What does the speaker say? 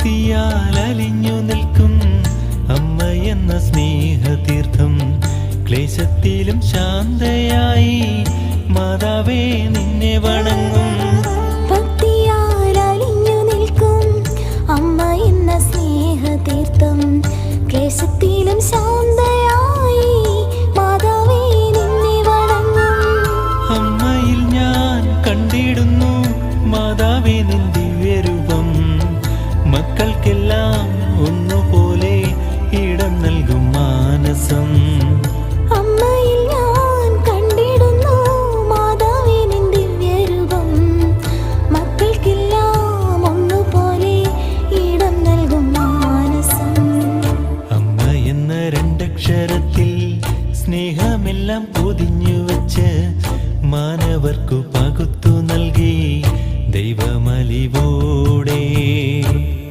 ഭക്തിയാൽ അലിഞ്ഞു നിൽക്കും അമ്മ എന്ന സ്നേഹതീർത്ഥം. ക്ലേശത്തിലും ശാന്തയായി മാതാവേ നിന്നെ വണങ്ങും. ഭക്തിയാൽ അലിഞ്ഞു നിൽക്കും അമ്മ എന്ന സ്നേഹതീർത്ഥം. ക്ലേശത്തിലും ശാന്തയായി മാതാവേ നിന്നെ വണങ്ങും. അമ്മയിൽ ഞാൻ കണ്ടിടുന്നു മാതാവേ നിൻ ദിവ്യരൂപം. മക്കൾക്കെല്ലാം ഒന്നുപോലെ ഇടം നൽകും മാനസം. അമ്മയിൽ ഞാൻ കണ്ടിടുന്നു മാതാവേ നിൻ ദിവ്യരൂപം. മക്കൾക്കെല്ലാം ഒന്നുപോലെ ഇടം നൽകും മാനസം. അമ്മ എന്ന രണ്ടക്ഷരത്തിൽ സ്നേഹമെല്ലാം പൊതിഞ്ഞു വെച്ച് മാനവർക്കു